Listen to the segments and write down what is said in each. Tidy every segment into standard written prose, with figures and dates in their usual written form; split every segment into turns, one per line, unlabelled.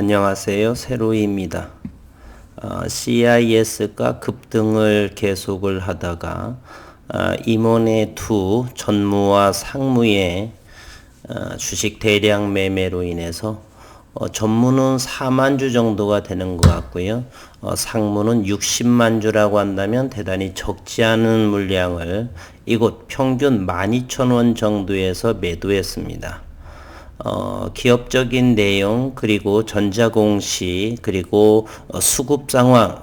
안녕하세요. 세로이입니다. CIS가 급등을 계속을 하다가 임원의 투 전무와 상무의 주식 대량 매매로 인해서 전무는 4만 주 정도가 되는 것 같고요. 상무는 60만 주라고 한다면 대단히 적지 않은 물량을 이곳 평균 12,000원 정도에서 매도했습니다. 기업적인 내용, 그리고 전자공시, 그리고 수급 상황,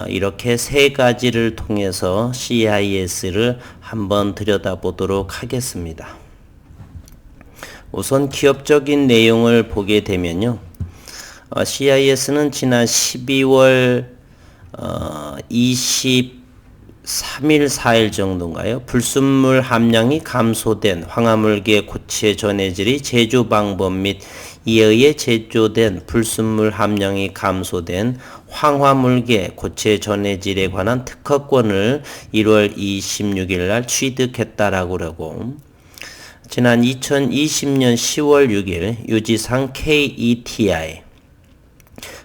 이렇게 세 가지를 통해서 CIS를 한번 들여다보도록 하겠습니다. 우선 기업적인 내용을 보게 되면요. CIS는 지난 12월 23일, 4일 정도인가요? 불순물 함량이 감소된 황화물계 고체 전해질이 제조 방법 및 이에 의해 제조된 불순물 함량이 감소된 황화물계 고체 전해질에 관한 특허권을 1월 26일 날 취득했다라고 그러고, 지난 2020년 10월 6일 유지상 KETI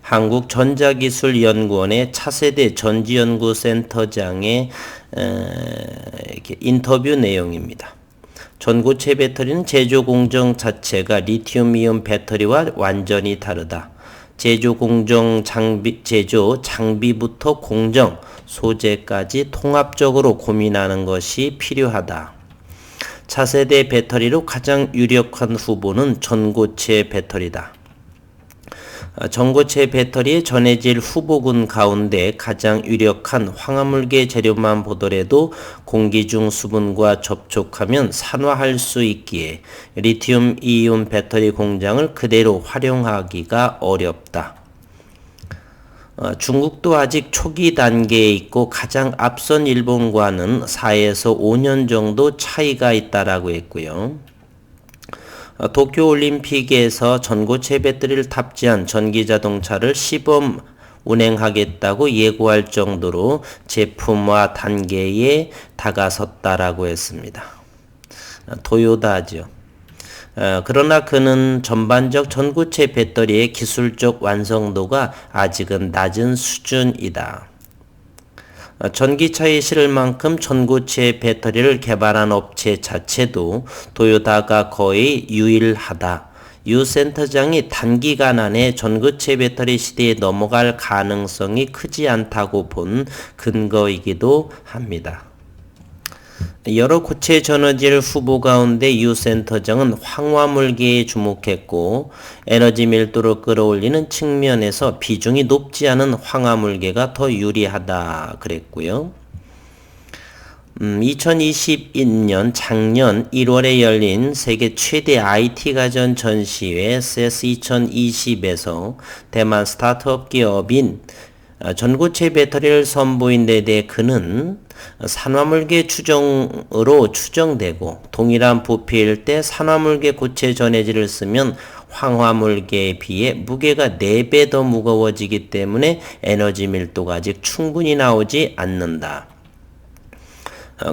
한국전자기술연구원의 차세대 전지연구센터장의 인터뷰 내용입니다. 전고체 배터리는 제조 공정 자체가 리튬이온 배터리와 완전히 다르다. 제조 장비부터 공정, 소재까지 통합적으로 고민하는 것이 필요하다. 차세대 배터리로 가장 유력한 후보는 전고체 배터리다. 전고체 배터리의 전해질 후보군 가운데 가장 유력한 황화물계 재료만 보더라도 공기 중 수분과 접촉하면 산화할 수 있기에 리튬 이온 배터리 공장을 그대로 활용하기가 어렵다. 중국도 아직 초기 단계에 있고 가장 앞선 일본과는 4에서 5년 정도 차이가 있다라고 했고요. 도쿄올림픽에서 전고체 배터리를 탑재한 전기자동차를 시범 운행하겠다고 예고할 정도로 제품화 단계에 다가섰다라고 했습니다. 토요다죠. 그러나 그는 전반적 전고체 배터리의 기술적 완성도가 아직은 낮은 수준이다. 전기차에 실을 만큼 전고체 배터리를 개발한 업체 자체도 토요타가 거의 유일하다. 유 센터장이 단기간 안에 전고체 배터리 시대에 넘어갈 가능성이 크지 않다고 본 근거이기도 합니다. 여러 고체 전해질 후보 가운데 유 센터장은 황화물계에 주목했고, 에너지 밀도를 끌어올리는 측면에서 비중이 높지 않은 황화물계가 더 유리하다 그랬고요. 2021년 작년 1월에 열린 세계 최대 IT 가전 전시회 CES 2020에서 대만 스타트업 기업인 전고체 배터리를 선보인 데 대해 그는 산화물계 추정으로 추정되고 동일한 부피일 때 산화물계 고체 전해질을 쓰면 황화물계에 비해 무게가 4배 더 무거워지기 때문에 에너지 밀도가 아직 충분히 나오지 않는다.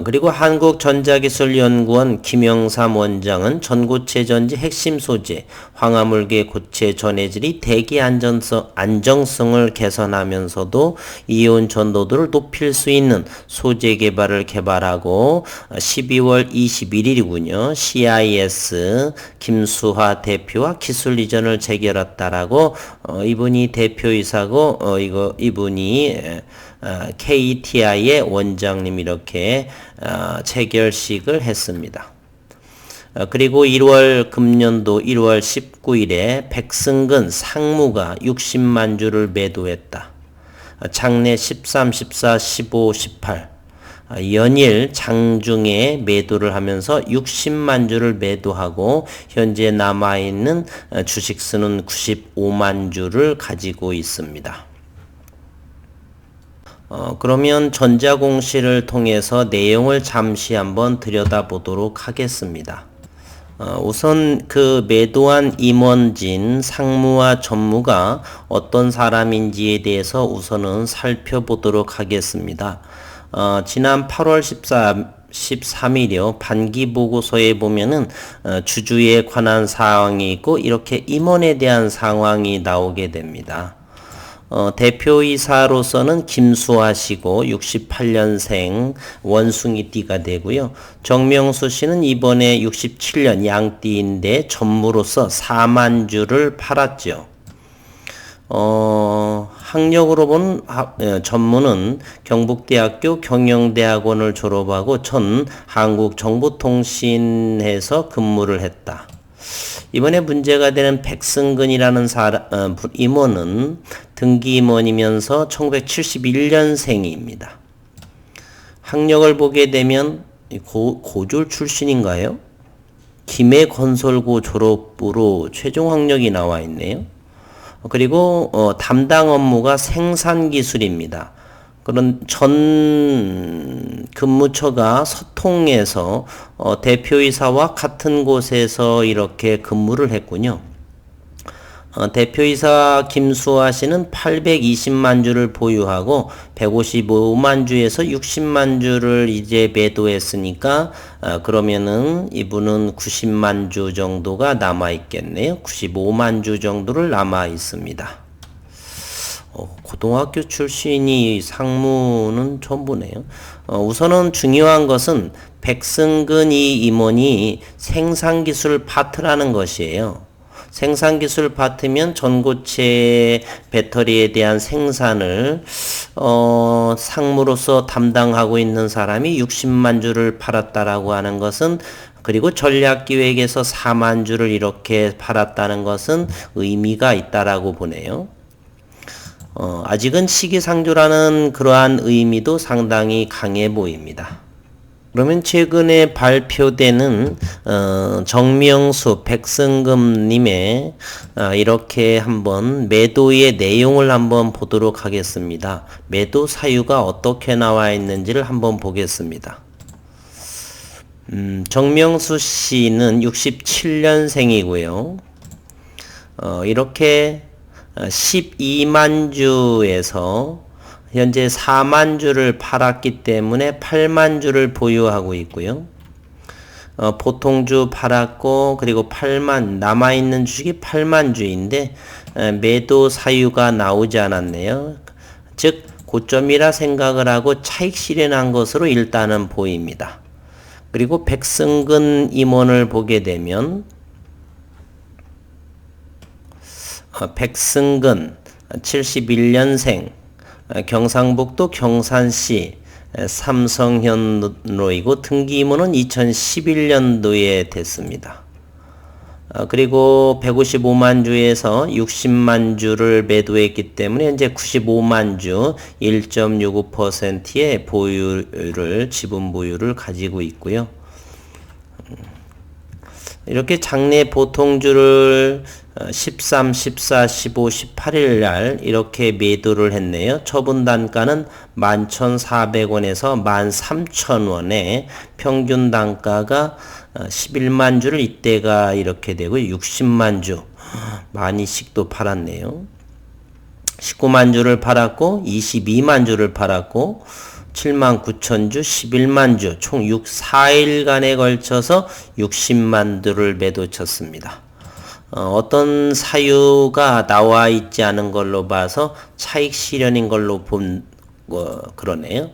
그리고 한국전자기술연구원 김영삼 원장은 전고체 전지 핵심 소재 황화물계 고체 전해질이 대기 안정성을 개선하면서도 이온 전도도를 높일 수 있는 소재 개발을 개발하고 12월 21일이군요. CIS 김수화 대표와 기술 이전을 체결했다라고 이분이 대표이사고 이분이 KETI의 원장님 이렇게 체결식을 했습니다. 그리고 금년도 1월 19일에 백승근 상무가 60만 주를 매도했다. 장내 13, 14, 15, 18 연일 장중에 매도를 하면서 60만 주를 매도하고 현재 남아있는 주식수는 95만 주를 가지고 있습니다. 그러면 전자공시를 통해서 내용을 잠시 한번 들여다보도록 하겠습니다. 우선 그 매도한 임원진 상무와 전무가 어떤 사람인지에 대해서 우선은 살펴보도록 하겠습니다. 지난 8월 13일이요. 반기 보고서에 보면은 주주에 관한 사항이 있고 이렇게 임원에 대한 상황이 나오게 됩니다. 대표이사로서는 김수아 씨고 68년생 원숭이띠가 되고요. 정명수 씨는 이번에 67년 양띠인데 전무로서 4만 주를 팔았죠. 학력으로 본 전무는 경북대학교 경영대학원을 졸업하고 전 한국정보통신에서 근무를 했다. 이번에 문제가 되는 백승근이라는 임원은 등기 임원이면서 1971년생입니다. 학력을 보게 되면 고졸 출신인가요? 김해건설고 졸업으로 최종 학력이 나와 있네요. 그리고 담당 업무가 생산기술입니다. 그런 전 근무처가 서통에서 대표이사와 같은 곳에서 이렇게 근무를 했군요. 대표이사 김수아 씨는 820만 주를 보유하고 155만 주에서 60만 주를 이제 매도했으니까 그러면은 이분은 90만 주 정도가 남아 있겠네요. 95만 주 정도를 남아 있습니다. 고등학교 출신이 상무는 처음 보네요. 우선은 중요한 것은 백승근 이 임원이 생산기술 파트라는 것이에요. 생산기술 파트면 전고체 배터리에 대한 생산을 상무로서 담당하고 있는 사람이 60만 주를 팔았다라고 하는 것은, 그리고 전략기획에서 4만 주를 이렇게 팔았다는 것은 의미가 있다라고 보네요. 아직은 시기상조라는 그러한 의미도 상당히 강해 보입니다. 그러면 최근에 발표되는 정명수 백승금님의 이렇게 한번 매도의 내용을 한번 보도록 하겠습니다. 매도 사유가 어떻게 나와 있는지를 한번 보겠습니다. 정명수 씨는 67년생이고요. 이렇게 12만 주에서 현재 4만 주를 팔았기 때문에 8만 주를 보유하고 있고요. 보통주 팔았고, 그리고 8만, 남아있는 주식이 8만 주인데 매도 사유가 나오지 않았네요. 즉 고점이라 생각을 하고 차익 실현한 것으로 일단은 보입니다. 그리고 백승근 임원을 보게 되면 백승근 71년생 경상북도 경산시 삼성현로이고 등기 임원은 2011년도에 됐습니다. 그리고 155만 주에서 60만 주를 매도했기 때문에 현재 95만 주 1.65%의 보유를, 지분 보유를 가지고 있고요. 이렇게 장내 보통주를 13, 14, 15, 18일 날 이렇게 매도를 했네요. 처분 단가는 11,400원에서 13,000원에 평균 단가가 11만 주를 이때가 이렇게 되고 60만 주 많이씩 또 팔았네요. 19만 주를 팔았고 22만 주를 팔았고 7만 9천 주, 11만 주, 총 4일간에 걸쳐서 60만 주를 매도쳤습니다. 어떤 사유가 나와 있지 않은 걸로 봐서 차익 실현인 걸로 그러네요.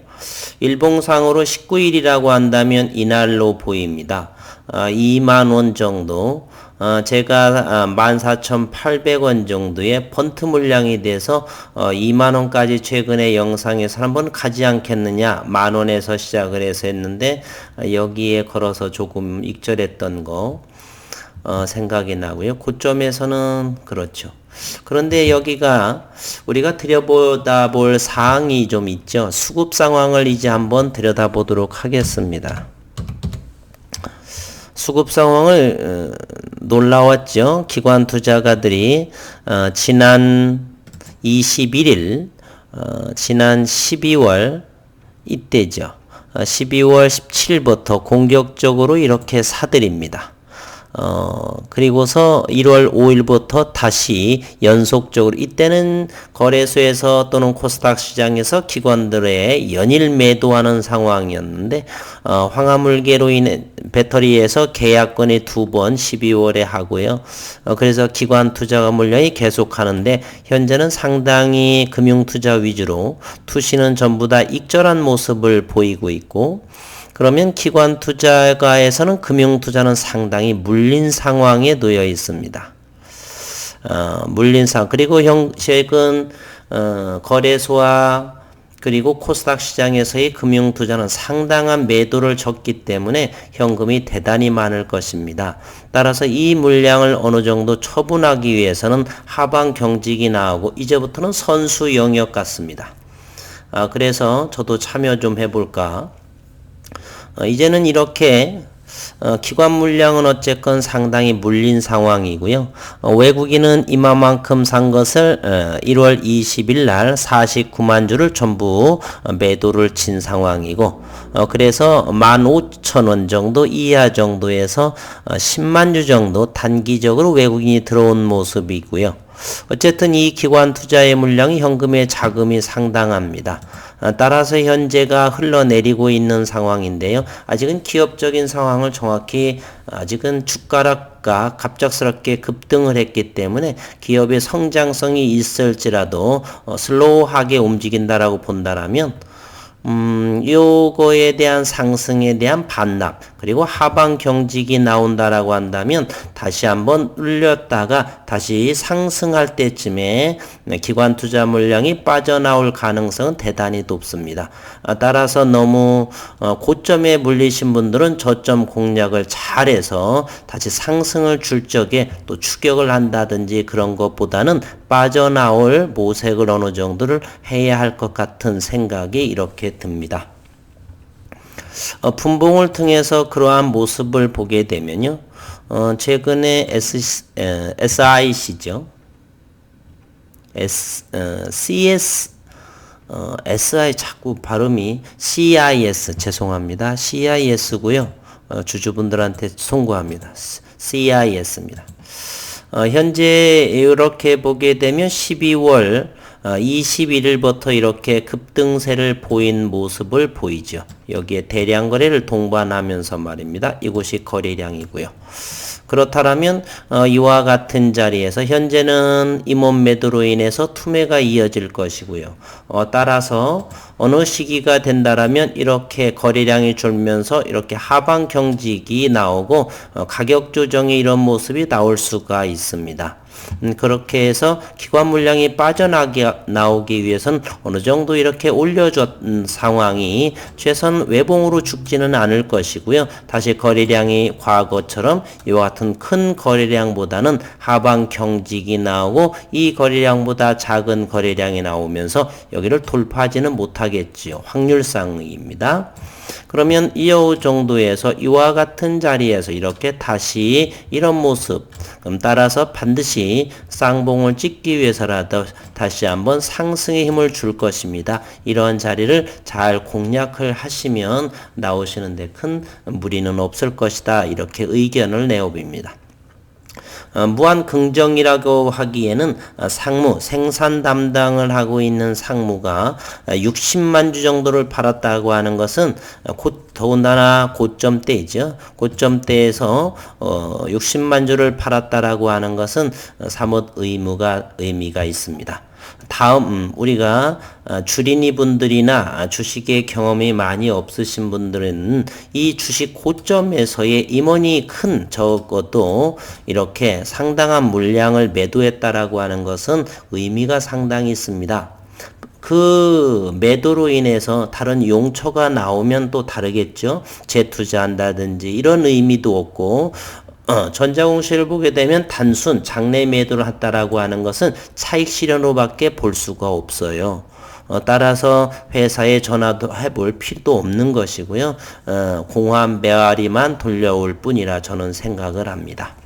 일봉상으로 19일이라고 한다면 이날로 보입니다. 2만 원 정도, 제가 14,800원 정도의 펀트 물량이 돼서 2만 원까지 최근에 영상에서 한번 가지 않겠느냐, 만 원에서 시작을 해서 했는데 여기에 걸어서 조금 익절했던 거 생각이 나고요. 고점에서는 그렇죠. 그런데 여기가 우리가 들여보다 볼 사항이 좀 있죠. 수급 상황을 이제 한번 들여다보도록 하겠습니다. 수급 상황을 놀라웠죠. 기관 투자가들이 지난 21일, 지난 12월 이때죠. 12월 17일부터 공격적으로 이렇게 사들입니다. 그리고서 1월 5일부터 다시 연속적으로 이때는 거래소에서 또는 코스닥 시장에서 기관들의 연일 매도하는 상황이었는데 황화물계로 인해 배터리에서 계약건이 2번 12월에 하고요. 그래서 기관 투자가 물량이 계속하는데 현재는 상당히 금융투자 위주로 투시는 전부 다 익절한 모습을 보이고 있고 그러면 기관 투자가에서는 금융 투자는 상당히 물린 상황에 놓여 있습니다. 물린 상황. 그리고 최근 거래소와 그리고 코스닥 시장에서의 금융 투자는 상당한 매도를 줬기 때문에 현금이 대단히 많을 것입니다. 따라서 이 물량을 어느 정도 처분하기 위해서는 하방 경직이 나오고 이제부터는 선수 영역 같습니다. 그래서 저도 참여 좀 해볼까. 이제는 이렇게 기관 물량은 어쨌건 상당히 물린 상황이고요. 외국인은 이만큼 산 것을 1월 20일 날 49만 주를 전부 매도를 친 상황이고 그래서 15,000원 정도 이하 정도에서 10만 주 정도 단기적으로 외국인이 들어온 모습이고요. 어쨌든 이 기관 투자의 물량이 현금의 자금이 상당합니다. 따라서 현재가 흘러내리고 있는 상황인데요. 아직은 기업적인 상황을 정확히 아직은 주가가 갑작스럽게 급등을 했기 때문에 기업의 성장성이 있을지라도 슬로우하게 움직인다라고 본다라면 요거에 대한 상승에 대한 반납 그리고 하방 경직이 나온다라고 한다면 다시 한번 눌렸다가 다시 상승할 때쯤에 기관 투자 물량이 빠져나올 가능성은 대단히 높습니다. 따라서 너무 고점에 물리신 분들은 저점 공략을 잘해서 다시 상승을 줄 적에 또 추격을 한다든지 그런 것보다는 빠져나올 모색을 어느 정도를 해야 할 것 같은 생각이 이렇게 듭니다. 분봉을 통해서 그러한 모습을 보게 되면요. 최근에 SIC죠. SI 자꾸 발음이 CIS 죄송합니다. CIS고요. 주주분들한테 송구합니다. CIS입니다. 현재 이렇게 보게 되면 12월 21일부터 이렇게 급등세를 보인 모습을 보이죠. 여기에 대량 거래를 동반하면서 말입니다. 이곳이 거래량이고요. 그렇다면 이와 같은 자리에서 현재는 임원 매도로 인해서 투매가 이어질 것이고요. 따라서 어느 시기가 된다라면 이렇게 거래량이 줄면서 이렇게 하방 경직이 나오고 가격 조정의 이런 모습이 나올 수가 있습니다. 그렇게 해서 기관 물량이 빠져나오기 위해서는 어느 정도 이렇게 올려준 상황이 최선 외봉으로 죽지는 않을 것이고요. 다시 거래량이 과거처럼 이와 같은 큰 거래량보다는 하방 경직이 나오고 이 거래량보다 작은 거래량이 나오면서 여기를 돌파하지는 못하겠지요. 확률상입니다. 그러면 이 정도에서 이와 같은 자리에서 이렇게 다시 이런 모습 그럼 따라서 반드시 쌍봉을 찍기 위해서라도 다시 한번 상승의 힘을 줄 것입니다. 이런 자리를 잘 공략을 하시면 나오시는데 큰 무리는 없을 것이다. 이렇게 의견을 내어봅니다. 무한 긍정이라고 하기에는 상무, 생산 담당을 하고 있는 상무가 60만 주 정도를 팔았다고 하는 것은 더군다나 고점대이죠. 고점대에서 60만 주를 팔았다라고 하는 것은 사뭇 의미가 있습니다. 다음 우리가 주린이 분들이나 주식의 경험이 많이 없으신 분들은 이 주식 고점에서의 임원이 큰 적어도 이렇게 상당한 물량을 매도했다라고 하는 것은 의미가 상당히 있습니다. 그 매도로 인해서 다른 용처가 나오면 또 다르겠죠. 재투자한다든지 이런 의미도 없고 전자공시를 보게 되면 단순 장내 매도를 했다라고 하는 것은 차익 실현으로밖에 볼 수가 없어요. 따라서 회사에 전화도 해볼 필요도 없는 것이고요. 공허한 메아리만 돌려올 뿐이라 저는 생각을 합니다.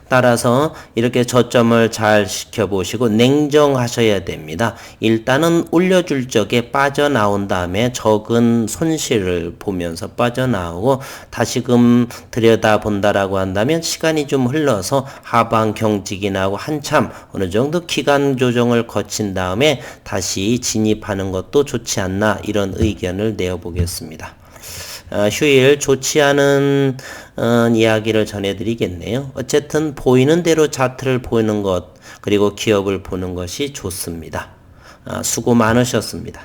따라서 이렇게 저점을 잘 지켜보시고 냉정하셔야 됩니다. 일단은 올려줄 적에 빠져나온 다음에 적은 손실을 보면서 빠져나오고 다시금 들여다본다라고 한다면 시간이 좀 흘러서 하방 경직이 나고 한참 어느 정도 기간 조정을 거친 다음에 다시 진입하는 것도 좋지 않나, 이런 의견을 내어보겠습니다. 휴일 좋지 않은 이야기를 전해드리겠네요. 어쨌든 보이는 대로 차트를 보는 것, 그리고 기업을 보는 것이 좋습니다. 수고 많으셨습니다.